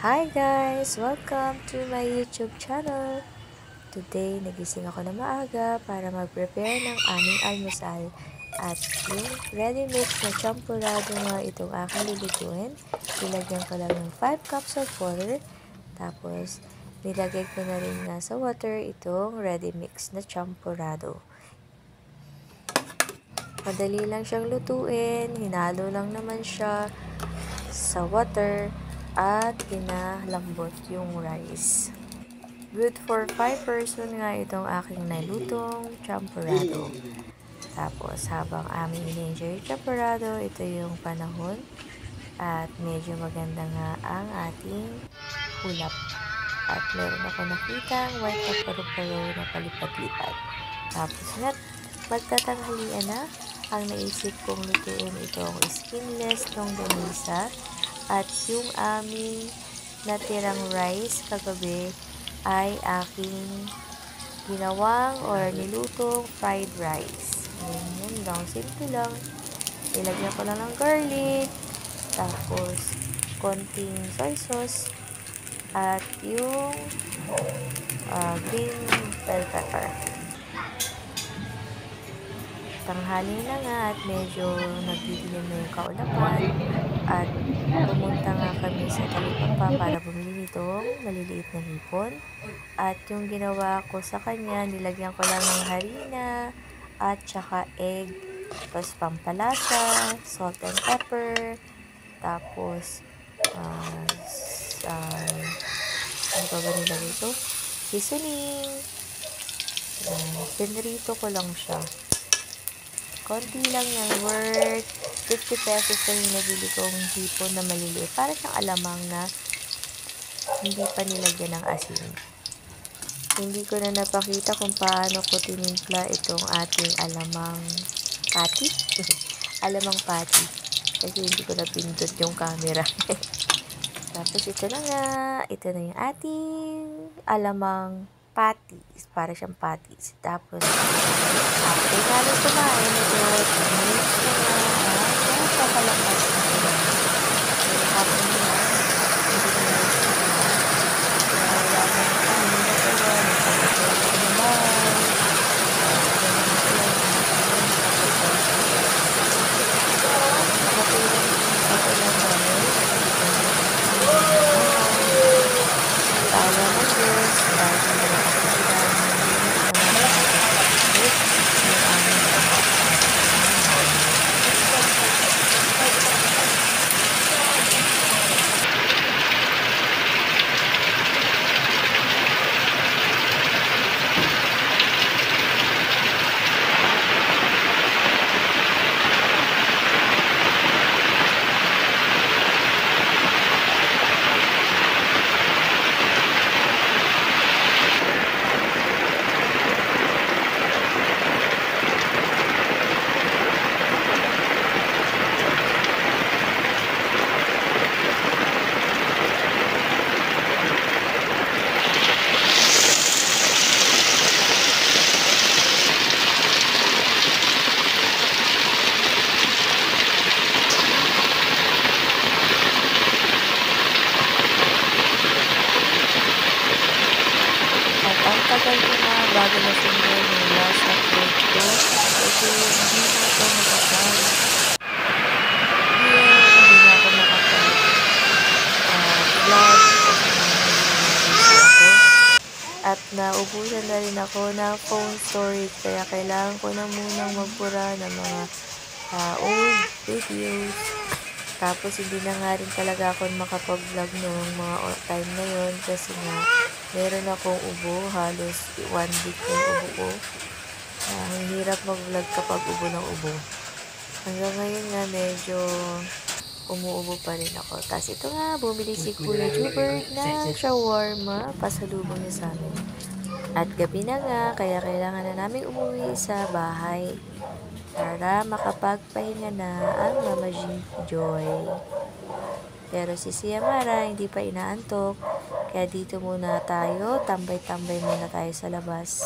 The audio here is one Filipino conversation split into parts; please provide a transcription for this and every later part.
Hi guys! Welcome to my YouTube channel. Today, nagising ako na maaga para mag-prepare ng aming almusal. At yung ready-mix na champurrado nga itong aking lulutuin. Nilagyan ko lang ng 5 cups of water. Tapos, nilagay ko na rin nga sa water itong ready-mix na champurrado. Madali lang siyang lutuin. Hinalo lang naman siya sa water at pinalambot yung rice. Good for 5 person nga itong aking nalutong champurrado. Tapos habang aming in-enjoy yung champurrado, ito yung panahon at medyo maganda nga ang ating ulap. At meron ako nakitang white na paru-paro na palipat-lipat. Tapos nga, magtatanghalian na, ang naisip kong lutuin itong skinless longganisa. At yung aming natirang rice kagabi ay aking ginawang or nilutong fried rice. Yun lang, simple lang. Ilagyan ko lang ng garlic, tapos konting soy sauce, at yung green bell pepper. Tanghali na nga at medyo nagdidilim na yung kaulapan at pumunta nga kami sa Talipapa para bumili nitong maliliit na hipon. At yung ginawa ko sa kanya, nilagyan ko lang ng harina at saka egg, tapos pampalasa, salt and pepper, tapos ano pa ba nilagay ito? Seasoning. Pinrito ko lang siya. Konti lang yung worth 50 pesos na yung nabili kong hipon na maliliit. Para siyang alamang na hindi pa nilagyan ng asin. Hindi ko na napakita kung paano ko tinimpla itong ating alamang patty. Alamang patty. Kasi hindi ko napindot yung camera. Tapos ito na nga. Ito na yung ating alamang patties. Para siyang patties. Tapos after namin kumain, ito, minutes na nga, papalakas na sila. Pero hapon na, hindi ko na sila. Kaya wala na kami na sila, nagpapasaya ko na bahay. Nakatulong ako lang namin. Tawa ng Diyos, dahil sa mga kapasidan, tagal ko na bago na sunod yung last upload ko kasi hindi na ako makapag hindi na ako makapag vlog kasi busy ako at naubusan na rin ako ng phone storage kaya kailangan ko na munang magbura ng mga old videos. Tapos hindi na nga rin talaga ako makapag-vlog noong mga time na yun kasi nga meron akong ubo, halos 1 week yung ubo ko. Ang hirap mag-vlog kapag ubo ng ubo. Hanggang ngayon nga medyo umuubo pa rin ako. Tapos ito nga, bumili si Kuya Jubert ng shawarma, pasalubong niya sa amin. At gabi na nga, kaya kailangan na namin umuwi sa bahay para makapagpahinga na ang Mama Joy. Pero si Siamara hindi pa inaantok, kaya dito muna tayo, tambay-tambay muna tayo sa labas.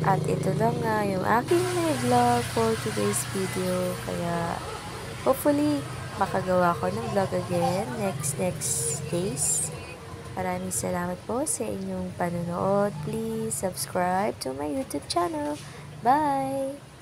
At ito lang nga yung aking vlog for today's video. Kaya hopefully makagawa ko ng vlog again next days. Maraming salamat po sa inyong panonood. Please subscribe to my YouTube channel. Bye!